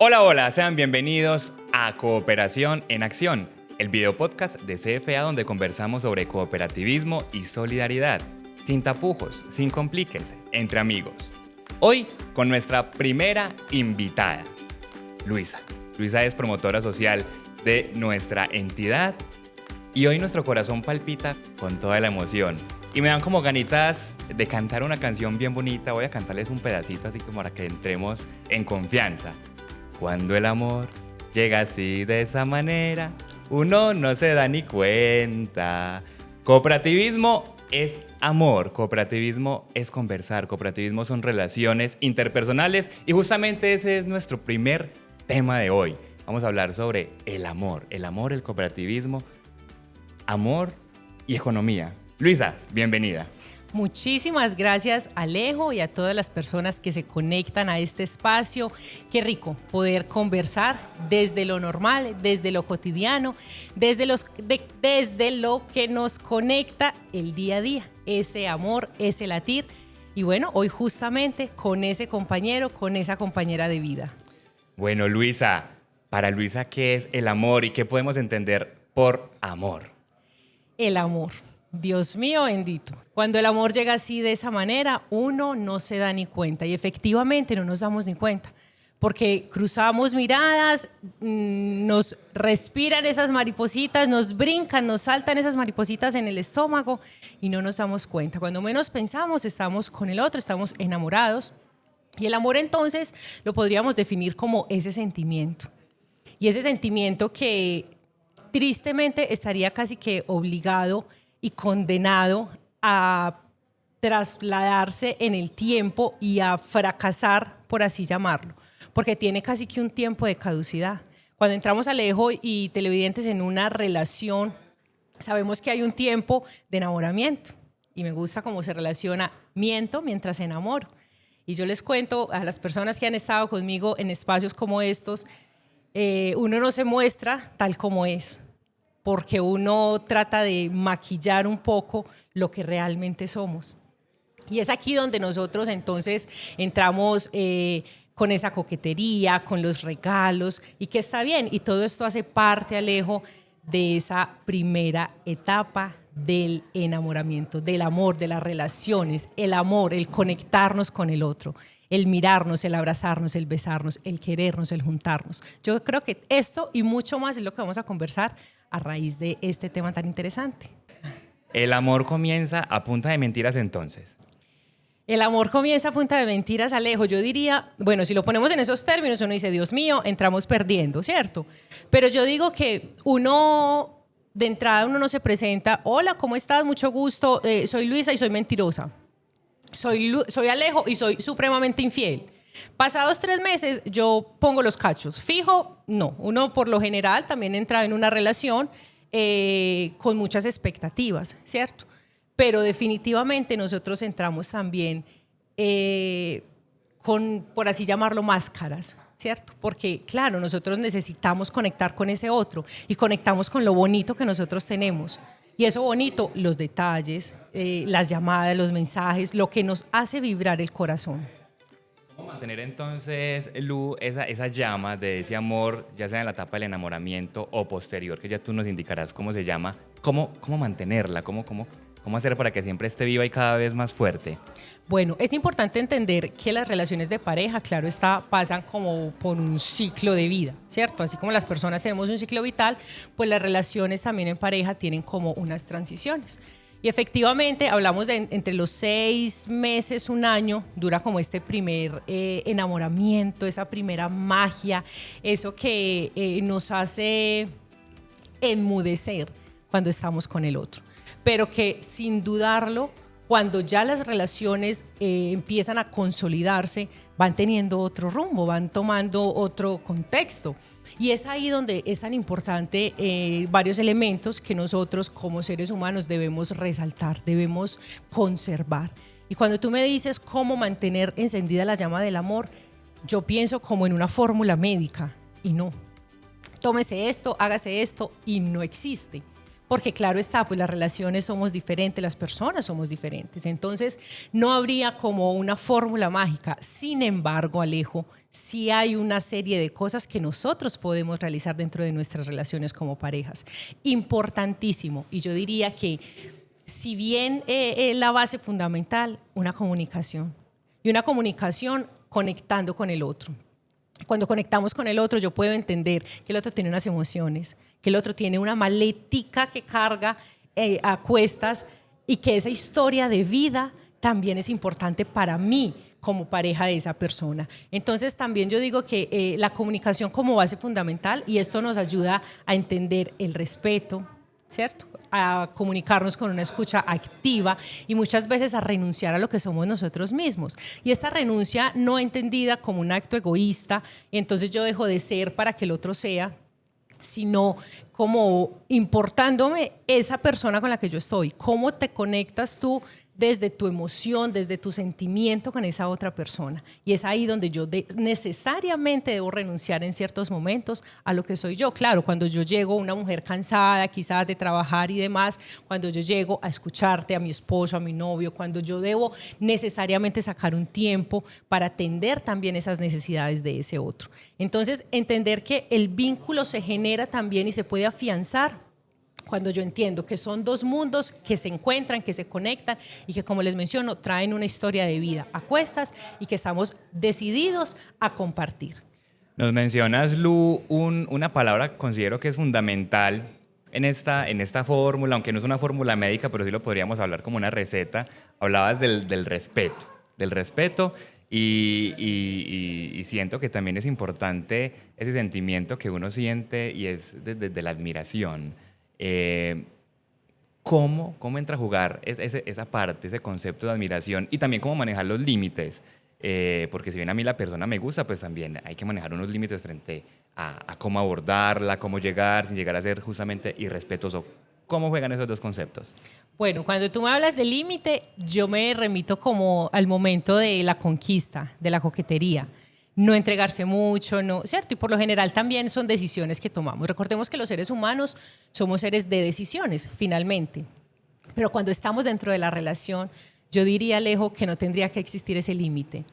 Hola, hola, sean bienvenidos a Cooperación en Acción, el video podcast de CFA donde conversamos sobre cooperativismo y solidaridad, sin tapujos, sin compliques, entre amigos. Hoy con nuestra primera invitada, Luisa. Luisa es promotora social de nuestra entidad y hoy nuestro corazón palpita con toda la emoción. Y me dan como ganitas de cantar una canción bien bonita. Voy a cantarles un pedacito así como para que entremos en confianza. Cuando el amor llega así de esa manera, uno no se da ni cuenta. Cooperativismo es amor, cooperativismo es conversar, cooperativismo son relaciones interpersonales y justamente ese es nuestro primer tema de hoy. Vamos a hablar sobre el amor, el cooperativismo, amor y economía. Luisa, bienvenida. Muchísimas gracias, Alejo, y a todas las personas que se conectan a este espacio. Qué rico poder conversar desde lo normal, desde lo cotidiano, desde lo que nos conecta el día a día, ese amor, ese latir. Y bueno, hoy justamente con ese compañero, con esa compañera de vida. Bueno, Luisa, para Luisa, ¿qué es el amor y qué podemos entender por amor? El amor. Dios mío bendito. Cuando el amor llega así de esa manera, uno no se da ni cuenta y efectivamente no nos damos ni cuenta porque cruzamos miradas, nos respiran esas maripositas, nos brincan, nos saltan esas maripositas en el estómago y no nos damos cuenta. Cuando menos pensamos, estamos con el otro, estamos enamorados y el amor entonces lo podríamos definir como ese sentimiento y ese sentimiento que tristemente estaría casi que obligado y condenado a trasladarse en el tiempo y a fracasar, por así llamarlo, porque tiene casi que un tiempo de caducidad. Cuando entramos, Alejo y televidentes, en una relación, sabemos que hay un tiempo de enamoramiento y me gusta cómo se relaciona miento mientras enamoro. Y yo les cuento a las personas que han estado conmigo en espacios como estos, uno no se muestra tal como es, porque uno trata de maquillar un poco lo que realmente somos. Y es aquí donde nosotros entonces entramos con esa coquetería, con los regalos, y que está bien. Y todo esto hace parte, Alejo, de esa primera etapa del enamoramiento, del amor, de las relaciones, el amor, el conectarnos con el otro, el mirarnos, el abrazarnos, el besarnos, el querernos, el juntarnos. Yo creo que esto y mucho más es lo que vamos a conversar a raíz de este tema tan interesante. El amor comienza a punta de mentiras entonces. El amor comienza a punta de mentiras, Alejo. Yo diría, bueno, si lo ponemos en esos términos, uno dice, Dios mío, entramos perdiendo, ¿cierto? Pero yo digo que uno, de entrada, uno no se presenta, hola, ¿cómo estás? Mucho gusto, soy Luisa y soy mentirosa. Soy Alejo y soy supremamente infiel. Pasados 3 meses yo pongo los cachos. Fijo, no. Uno por lo general también entra en una relación con muchas expectativas, ¿cierto? Pero definitivamente nosotros entramos también con, por así llamarlo, máscaras, ¿cierto? Porque, claro, nosotros necesitamos conectar con ese otro y conectamos con lo bonito que nosotros tenemos. Y eso bonito, los detalles, las llamadas, los mensajes, lo que nos hace vibrar el corazón. ¿Cómo mantener entonces, Lu, esa llama de ese amor, ya sea en la etapa del enamoramiento o posterior, que ya tú nos indicarás cómo se llama? ¿Cómo mantenerla? ¿Cómo hacer para que siempre esté viva y cada vez más fuerte? Bueno, es importante entender que las relaciones de pareja, claro está, pasan como por un ciclo de vida, ¿cierto? Así como las personas tenemos un ciclo vital, pues las relaciones también en pareja tienen como unas transiciones. Y efectivamente hablamos de entre los 6 meses, 1 año, dura como este primer enamoramiento, esa primera magia, eso que nos hace enmudecer cuando estamos con el otro. Pero que sin dudarlo, cuando ya las relaciones empiezan a consolidarse, van teniendo otro rumbo, van tomando otro contexto. Y es ahí donde es tan importante varios elementos que nosotros como seres humanos debemos resaltar, debemos conservar. Y cuando tú me dices cómo mantener encendida la llama del amor, yo pienso como en una fórmula médica y no. Tómese esto, hágase esto y no existe. Porque claro está, pues las relaciones somos diferentes, las personas somos diferentes. Entonces, no habría como una fórmula mágica. Sin embargo, Alejo, sí hay una serie de cosas que nosotros podemos realizar dentro de nuestras relaciones como parejas. Importantísimo. Y yo diría que si bien la base fundamental, una comunicación. Y una comunicación conectando con el otro. Cuando conectamos con el otro, yo puedo entender que el otro tiene unas emociones, que el otro tiene una maletica que carga a cuestas y que esa historia de vida también es importante para mí como pareja de esa persona. Entonces también yo digo que la comunicación como base fundamental, y esto nos ayuda a entender el respeto, ¿cierto? A comunicarnos con una escucha activa y muchas veces a renunciar a lo que somos nosotros mismos. Y esta renuncia no entendida como un acto egoísta, y entonces yo dejo de ser para que el otro sea, sino como importándome esa persona con la que yo estoy. ¿Cómo te conectas tú desde tu emoción, desde tu sentimiento con esa otra persona? Y es ahí donde yo necesariamente debo renunciar en ciertos momentos a lo que soy yo. Claro, cuando yo llego, una mujer cansada quizás de trabajar y demás, cuando yo llego a escucharte, a mi esposo, a mi novio, cuando yo debo necesariamente sacar un tiempo para atender también esas necesidades de ese otro. Entonces, entender que el vínculo se genera también y se puede afianzar cuando yo entiendo que son dos mundos que se encuentran, que se conectan y que, como les menciono, traen una historia de vida a cuestas y que estamos decididos a compartir. Nos mencionas, Lu, una palabra que considero que es fundamental en esta fórmula, aunque no es una fórmula médica, pero sí lo podríamos hablar como una receta. Hablabas del respeto y siento que también es importante ese sentimiento que uno siente y es desde la admiración. ¿Cómo entra a jugar esa parte, ese concepto de admiración y también cómo manejar los límites? Porque si bien a mí la persona me gusta, pues también hay que manejar unos límites frente a cómo abordarla, cómo llegar sin llegar a ser justamente irrespetuoso. ¿Cómo juegan esos dos conceptos? Bueno, cuando tú me hablas de límite, yo me remito como al momento de la conquista, de la coquetería. No entregarse mucho, no, ¿cierto? Y por lo general también son decisiones que tomamos. Recordemos que los seres humanos somos seres de decisiones, finalmente. Pero cuando estamos dentro de la relación, yo diría, Alejo, que no tendría que existir ese límite.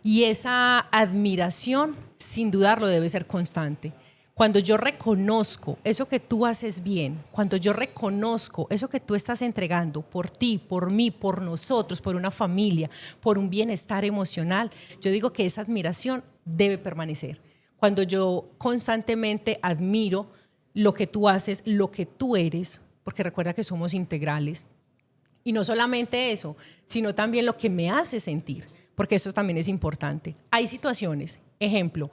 Y esa admiración, sin dudarlo, debe ser constante. Cuando yo reconozco eso que tú haces bien, cuando yo reconozco eso que tú estás entregando por ti, por mí, por nosotros, por una familia, por un bienestar emocional, yo digo que esa admiración debe permanecer. Cuando yo constantemente admiro lo que tú haces, lo que tú eres, porque recuerda que somos integrales, y no solamente eso, sino también lo que me hace sentir, porque eso también es importante. Hay situaciones, ejemplo,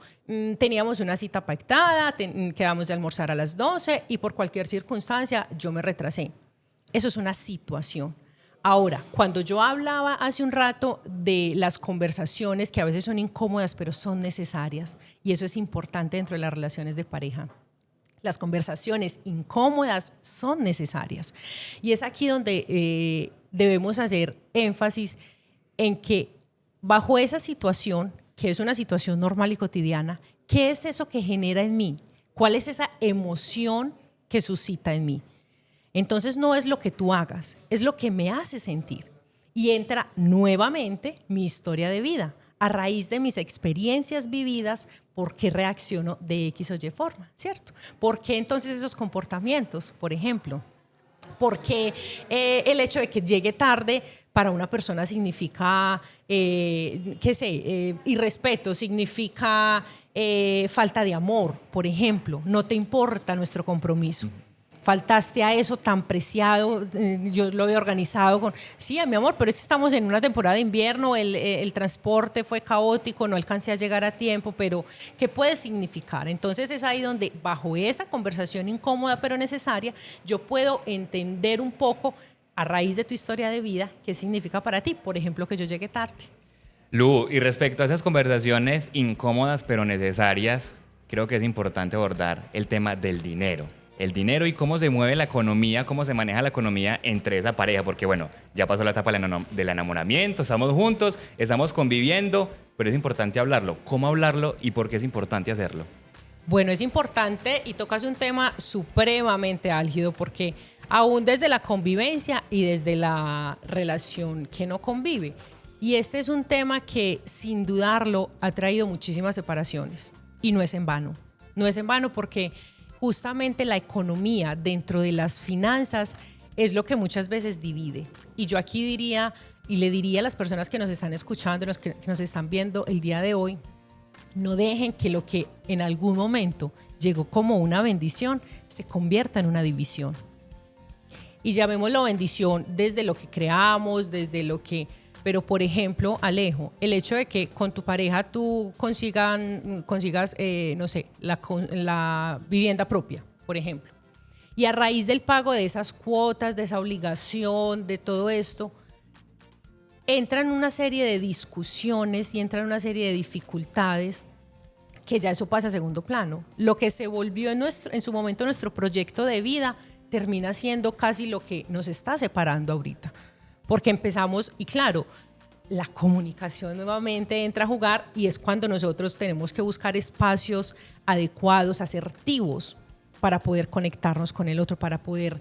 teníamos una cita pactada, quedamos de almorzar a las 12 y por cualquier circunstancia yo me retrasé. Eso es una situación. Ahora, cuando yo hablaba hace un rato de las conversaciones que a veces son incómodas, pero son necesarias, y eso es importante dentro de las relaciones de pareja. Las conversaciones incómodas son necesarias. Y es aquí donde debemos hacer énfasis en que bajo esa situación, que es una situación normal y cotidiana, ¿qué es eso que genera en mí? ¿Cuál es esa emoción que suscita en mí? Entonces no es lo que tú hagas, es lo que me hace sentir. Y entra nuevamente mi historia de vida. A raíz de mis experiencias vividas, ¿por qué reacciono de X o Y forma? ¿Cierto? ¿Por qué entonces esos comportamientos, por ejemplo? Porque el hecho de que llegue tarde para una persona significa, irrespeto, significa falta de amor, por ejemplo. No te importa nuestro compromiso. Faltaste a eso tan preciado, yo lo había organizado con, sí, mi amor, pero es que estamos en una temporada de invierno, el transporte fue caótico, no alcancé a llegar a tiempo, pero ¿qué puede significar? Entonces es ahí donde, bajo esa conversación incómoda pero necesaria, yo puedo entender un poco, a raíz de tu historia de vida, qué significa para ti, por ejemplo, que yo llegue tarde. Lu, y respecto a esas conversaciones incómodas pero necesarias, creo que es importante abordar el tema del dinero. El dinero y cómo se mueve la economía, cómo se maneja la economía entre esa pareja, porque bueno, ya pasó la etapa del enamoramiento, estamos juntos, estamos conviviendo, pero es importante hablarlo. ¿Cómo hablarlo y por qué es importante hacerlo? Bueno, es importante y tocas un tema supremamente álgido porque aún desde la convivencia y desde la relación que no convive. Y este es un tema que, sin dudarlo, ha traído muchísimas separaciones. Y no es en vano. No es en vano porque justamente la economía dentro de las finanzas es lo que muchas veces divide. Y yo aquí diría, y le diría a las personas que nos están escuchando, que nos están viendo el día de hoy, no dejen que lo que en algún momento llegó como una bendición se convierta en una división. Y llamémoslo bendición desde lo que creamos, desde lo que... Pero, por ejemplo, Alejo, el hecho de que con tu pareja tú consigas, no sé, la vivienda propia, por ejemplo. Y a raíz del pago de esas cuotas, de esa obligación, de todo esto, entran una serie de discusiones y entran una serie de dificultades que ya eso pasa a segundo plano. Lo que se volvió en su momento nuestro proyecto de vida termina siendo casi lo que nos está separando ahorita. Porque empezamos, y claro, la comunicación nuevamente entra a jugar y es cuando nosotros tenemos que buscar espacios adecuados, asertivos, para poder conectarnos con el otro, para poder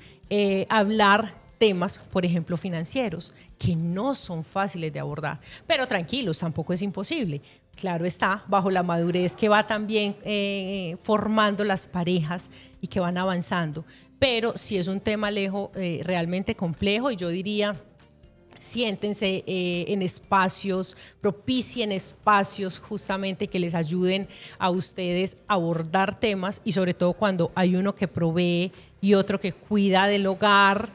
hablar temas, por ejemplo, financieros, que no son fáciles de abordar. Pero tranquilos, tampoco es imposible. Claro está, bajo la madurez que va también formando las parejas y que van avanzando. Pero sí es un tema, Alejo, realmente complejo, y yo diría... Siéntense en espacios, propicien espacios justamente que les ayuden a ustedes a abordar temas, y sobre todo cuando hay uno que provee y otro que cuida del hogar,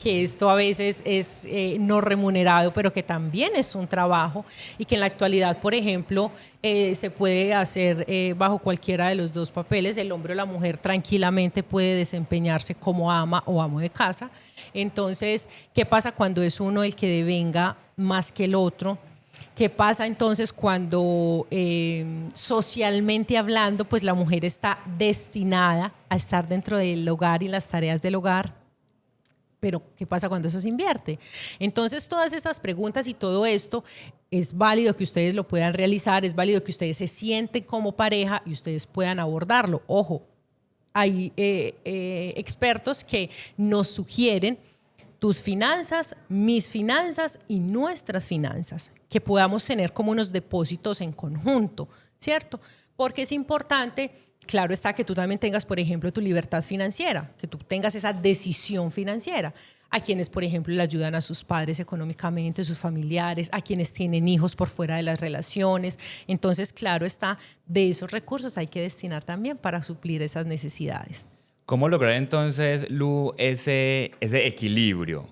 que esto a veces es no remunerado, pero que también es un trabajo y que en la actualidad, por ejemplo, se puede hacer bajo cualquiera de los dos papeles. El hombre o la mujer tranquilamente puede desempeñarse como ama o amo de casa. Entonces, ¿qué pasa cuando es uno el que devenga más que el otro? ¿Qué pasa entonces cuando socialmente hablando, pues la mujer está destinada a estar dentro del hogar y las tareas del hogar? Pero ¿qué pasa cuando eso se invierte? Entonces, todas estas preguntas y todo esto es válido que ustedes lo puedan realizar, es válido que ustedes se sienten como pareja y ustedes puedan abordarlo. Ojo, hay expertos que nos sugieren tus finanzas, mis finanzas y nuestras finanzas, que podamos tener como unos depósitos en conjunto, ¿cierto? Porque es importante... Claro está que tú también tengas, por ejemplo, tu libertad financiera, que tú tengas esa decisión financiera. A quienes, por ejemplo, le ayudan a sus padres económicamente, sus familiares, a quienes tienen hijos por fuera de las relaciones. Entonces, claro está, de esos recursos hay que destinar también para suplir esas necesidades. ¿Cómo lograr entonces, Lu, ese equilibrio?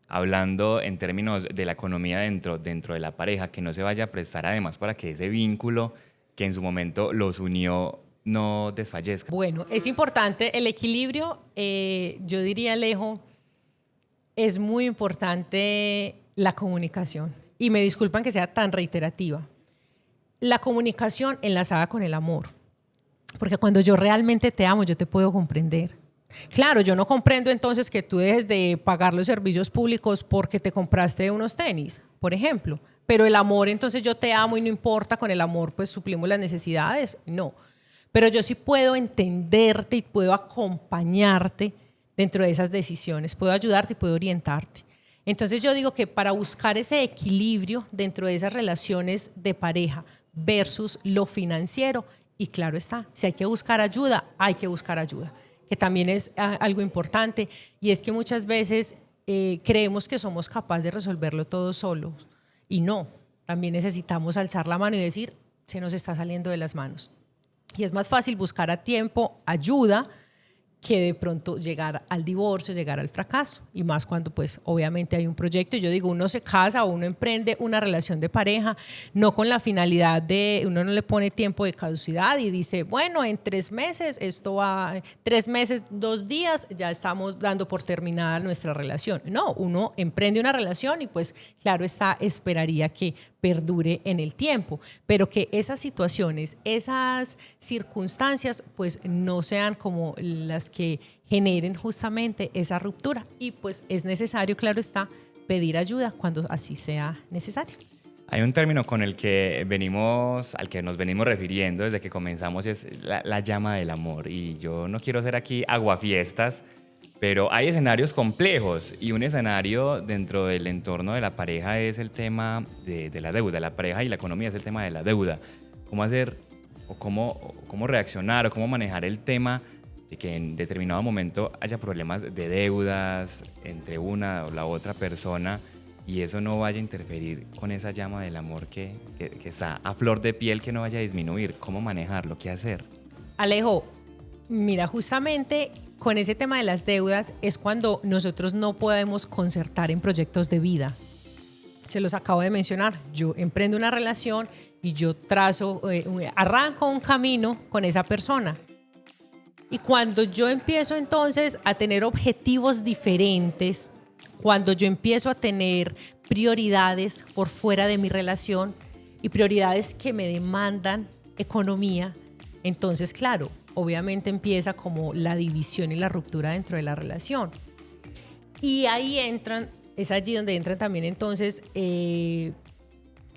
Hablando en términos de la economía dentro de la pareja, que no se vaya a prestar además para que ese vínculo que en su momento los unió no desfallezca. Bueno, es importante el equilibrio. Yo diría, Alejo, es muy importante la comunicación. Y me disculpan que sea tan reiterativa. La comunicación enlazada con el amor. Porque cuando yo realmente te amo, yo te puedo comprender. Claro, yo no comprendo entonces que tú dejes de pagar los servicios públicos porque te compraste unos tenis, por ejemplo. Pero el amor, entonces yo te amo y no importa, con el amor pues suplimos las necesidades. No. Pero yo sí puedo entenderte y puedo acompañarte dentro de esas decisiones, puedo ayudarte y puedo orientarte. Entonces yo digo que para buscar ese equilibrio dentro de esas relaciones de pareja versus lo financiero, y claro está, si hay que buscar ayuda, hay que buscar ayuda, que también es algo importante, y es que muchas veces creemos que somos capaces de resolverlo todo solos, y no, también necesitamos alzar la mano y decir, se nos está saliendo de las manos. Y es más fácil buscar a tiempo ayuda que de pronto llegar al divorcio, llegar al fracaso. Y más cuando pues obviamente hay un proyecto. Y yo digo, uno se casa o uno emprende una relación de pareja, no con la finalidad de, uno no le pone tiempo de caducidad y dice, bueno, en 3 meses, esto va, 3 meses, 2 días, ya estamos dando por terminada nuestra relación. No, uno emprende una relación y pues claro está, esperaría que perdure en el tiempo, pero que esas situaciones, esas circunstancias, pues no sean como las que generen justamente esa ruptura. Y pues es necesario, claro está, pedir ayuda cuando así sea necesario. Hay un término con el que al que nos venimos refiriendo desde que comenzamos, es la llama del amor. Y yo no quiero ser aquí aguafiestas, Pero hay escenarios complejos y un escenario dentro del entorno de la pareja es el tema de la deuda. La pareja y la economía es el tema de la deuda. ¿Cómo hacer o cómo reaccionar o cómo manejar el tema de que en determinado momento haya problemas de deudas entre una o la otra persona y eso no vaya a interferir con esa llama del amor que está a flor de piel, que no vaya a disminuir? ¿Cómo manejarlo? ¿Qué hacer? Alejo, mira, justamente con ese tema de las deudas es cuando nosotros no podemos concertar en proyectos de vida. Se los acabo de mencionar. Yo emprendo una relación y yo arranco un camino con esa persona. Y cuando yo empiezo entonces a tener objetivos diferentes, cuando yo empiezo a tener prioridades por fuera de mi relación y prioridades que me demandan economía, entonces, claro, obviamente empieza como la división y la ruptura dentro de la relación. Y ahí es allí donde entran también entonces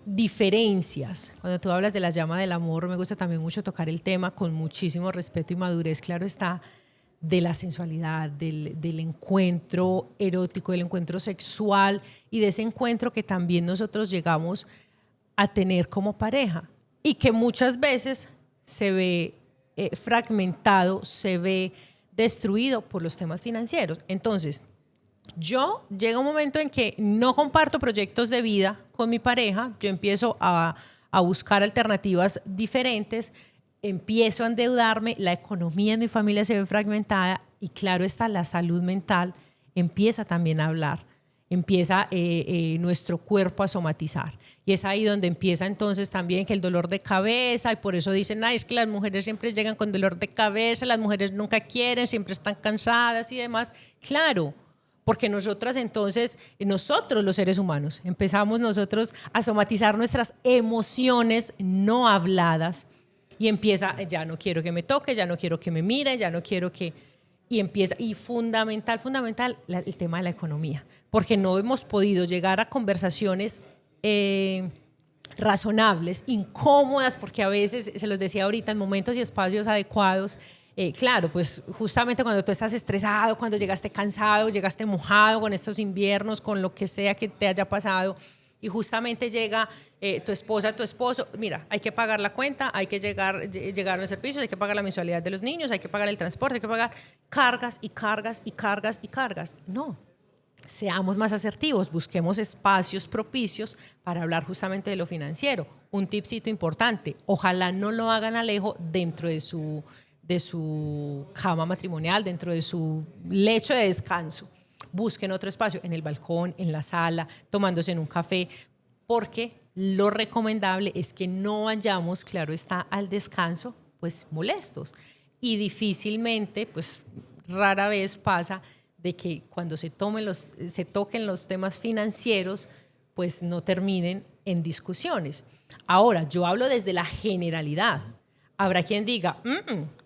diferencias. Cuando tú hablas de la llama del amor, me gusta también mucho tocar el tema con muchísimo respeto y madurez, claro está, de la sensualidad, del encuentro erótico, del encuentro sexual y de ese encuentro que también nosotros llegamos a tener como pareja y que muchas veces se ve fragmentado, se ve destruido por los temas financieros. Entonces, llega un momento en que no comparto proyectos de vida con mi pareja, yo empiezo a buscar alternativas diferentes, empiezo a endeudarme, la economía en mi familia se ve fragmentada y claro está, la salud mental empieza también a hablar, empieza nuestro cuerpo a somatizar. Y es ahí donde empieza entonces también que el dolor de cabeza, y por eso dicen, es que las mujeres siempre llegan con dolor de cabeza, las mujeres nunca quieren, siempre están cansadas y demás. Claro, porque nosotros los seres humanos, empezamos nosotros a somatizar nuestras emociones no habladas y empieza, ya no quiero que me toque, ya no quiero que me mire, ya no quiero que... Y fundamental, el tema de la economía, porque no hemos podido llegar a conversaciones razonables, incómodas, porque a veces, se los decía ahorita, en momentos y espacios adecuados, claro, pues justamente cuando tú estás estresado, cuando llegaste cansado, llegaste mojado con estos inviernos, con lo que sea que te haya pasado, y justamente llega tu esposa, tu esposo, mira, hay que pagar la cuenta, hay que llegar a los servicios, hay que pagar la mensualidad de los niños, hay que pagar el transporte, hay que pagar cargas y cargas y cargas y cargas. No, seamos más asertivos, busquemos espacios propicios para hablar justamente de lo financiero. Un tipcito importante, ojalá no lo hagan, Alejo, dentro de su cama matrimonial, dentro de su lecho de descanso. Busquen otro espacio, en el balcón, en la sala, tomándose en un café, porque lo recomendable es que no vayamos, claro está, al descanso, pues molestos. Y difícilmente, pues rara vez pasa de que cuando se toquen los temas financieros, pues no terminen en discusiones. Ahora, yo hablo desde la generalidad. Habrá quien diga,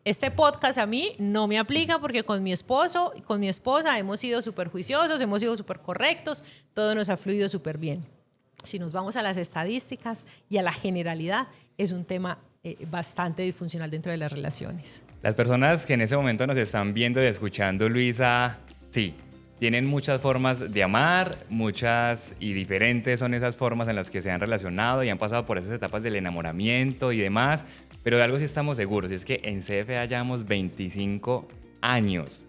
este podcast a mí no me aplica porque con mi esposo y con mi esposa hemos sido súper juiciosos, hemos sido súper correctos, todo nos ha fluido súper bien. Si nos vamos a las estadísticas y a la generalidad, es un tema bastante disfuncional dentro de las relaciones. Las personas que en ese momento nos están viendo y escuchando, Luisa, sí, tienen muchas formas de amar, muchas y diferentes son esas formas en las que se han relacionado y han pasado por esas etapas del enamoramiento y demás. Pero de algo sí estamos seguros, y es que en CFA llevamos 25 años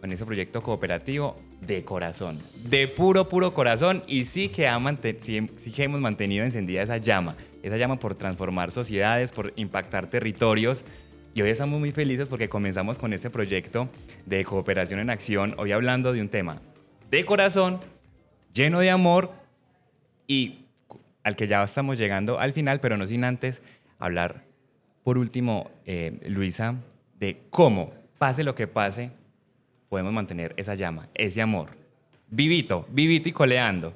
con ese proyecto cooperativo de corazón, de puro corazón, y sí que hemos mantenido encendida esa llama por transformar sociedades, por impactar territorios, y hoy estamos muy felices porque comenzamos con este proyecto de cooperación en acción, hoy hablando de un tema de corazón, lleno de amor, y al que ya estamos llegando al final, pero no sin antes hablar, por último, Luisa, de cómo, pase lo que pase, podemos mantener esa llama, ese amor, vivito y coleando.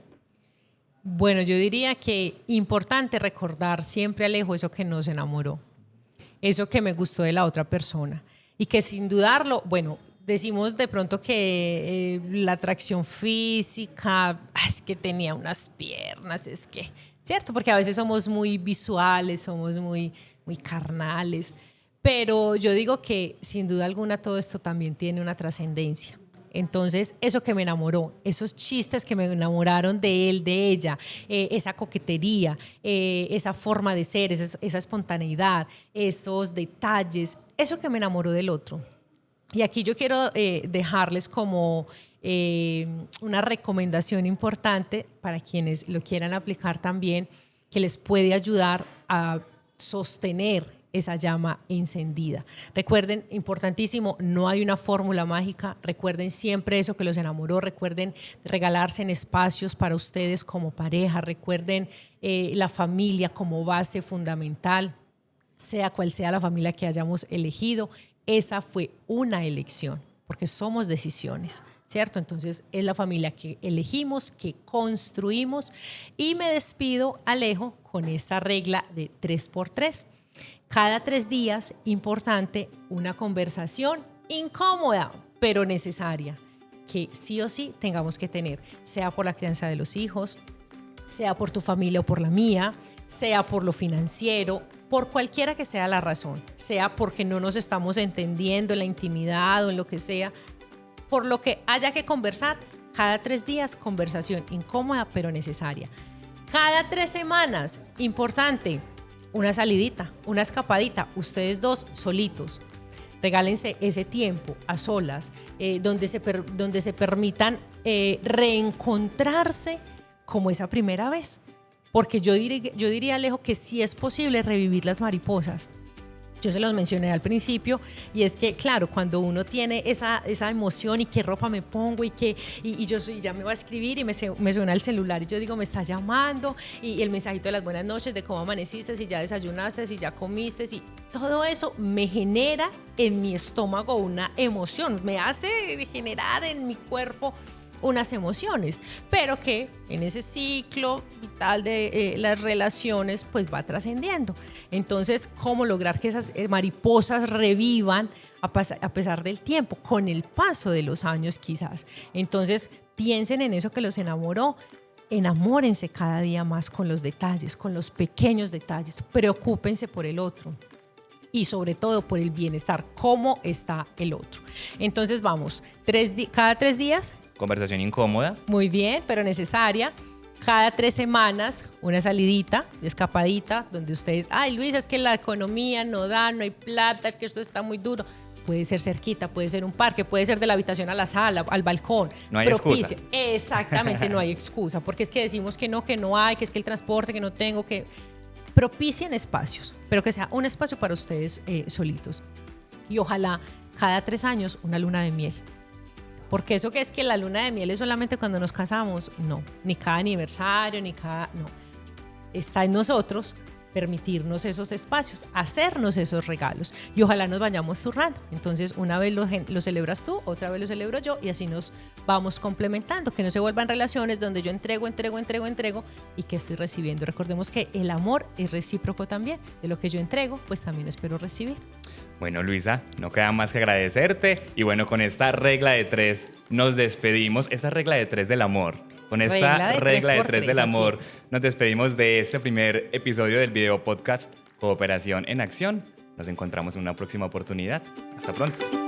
Bueno, yo diría que importante recordar siempre, Alejo, eso que nos enamoró, eso que me gustó de la otra persona y que sin dudarlo, bueno, decimos de pronto que la atracción física, es que tenía unas piernas, es que... ¿Cierto? Porque a veces somos muy visuales, somos muy carnales, Pero yo digo que sin duda alguna todo esto también tiene una trascendencia. Entonces, eso que me enamoró, esos chistes que me enamoraron de él, de ella, esa coquetería, esa forma de ser, esa espontaneidad, esos detalles, eso que me enamoró del otro. Y aquí yo quiero dejarles como una recomendación importante para quienes lo quieran aplicar también, que les puede ayudar a sostener esa llama encendida. Recuerden, importantísimo, no hay una fórmula mágica. Recuerden siempre eso que los enamoró. Recuerden regalarse en espacios para ustedes como pareja. Recuerden la familia como base fundamental, sea cual sea la familia que hayamos elegido. Esa fue una elección, porque somos decisiones, ¿cierto? Entonces es la familia que elegimos, que construimos. Y me despido, Alejo, con esta regla de 3x3. Cada 3 días, importante, una conversación incómoda, pero necesaria, que sí o sí tengamos que tener, sea por la crianza de los hijos, sea por tu familia o por la mía, sea por lo financiero, por cualquiera que sea la razón, sea porque no nos estamos entendiendo en la intimidad o en lo que sea, por lo que haya que conversar, cada 3 días, conversación incómoda, pero necesaria. Cada 3 semanas, importante, una salidita, una escapadita, ustedes dos solitos. Regálense ese tiempo a solas, donde se permitan reencontrarse como esa primera vez. Porque yo diría, Alejo, que sí es posible revivir las mariposas. Yo se los mencioné al principio, y es que, claro, cuando uno tiene esa emoción y qué ropa me pongo y ya me va a escribir y me suena el celular y yo digo, me está llamando, y el mensajito de las buenas noches, de cómo amaneciste, si ya desayunaste, si ya comiste, si todo eso me genera en mi estómago una emoción, me hace generar en mi cuerpo unas emociones, pero que en ese ciclo vital de las relaciones pues va trascendiendo. Entonces, ¿cómo lograr que esas mariposas revivan a pesar del tiempo, con el paso de los años quizás? Entonces, piensen en eso que los enamoró. Enamórense cada día más con los detalles, con los pequeños detalles. Preocúpense por el otro y sobre todo por el bienestar, cómo está el otro. Entonces vamos, cada 3 días. Conversación incómoda. Muy bien, pero necesaria. Cada 3 semanas, una salidita, escapadita, donde ustedes, ay Luis, es que la economía no da, no hay plata, es que esto está muy duro. Puede ser cerquita, puede ser un parque, puede ser de la habitación a la sala, al balcón. No hay excusa. Exactamente, no hay excusa, porque es que decimos que no hay, que es que el transporte, que no tengo, que propicien espacios, pero que sea un espacio para ustedes solitos. Y ojalá cada 3 años una luna de miel. Porque eso que es que la luna de miel es solamente cuando nos casamos, no, ni cada aniversario, no. Está en nosotros permitirnos esos espacios, hacernos esos regalos y ojalá nos vayamos turnando. Entonces, una vez lo celebras tú, otra vez lo celebro yo y así nos vamos complementando, que no se vuelvan relaciones donde yo entrego y que estoy recibiendo. Recordemos que el amor es recíproco también. De lo que yo entrego, pues también espero recibir. Bueno, Luisa, no queda más que agradecerte y bueno, con esta regla de 3 nos despedimos, esta regla de 3 del amor. Con esta regla de 3 del amor nos despedimos de este primer episodio del video podcast Cooperación en Acción. Nos encontramos en una próxima oportunidad. Hasta pronto.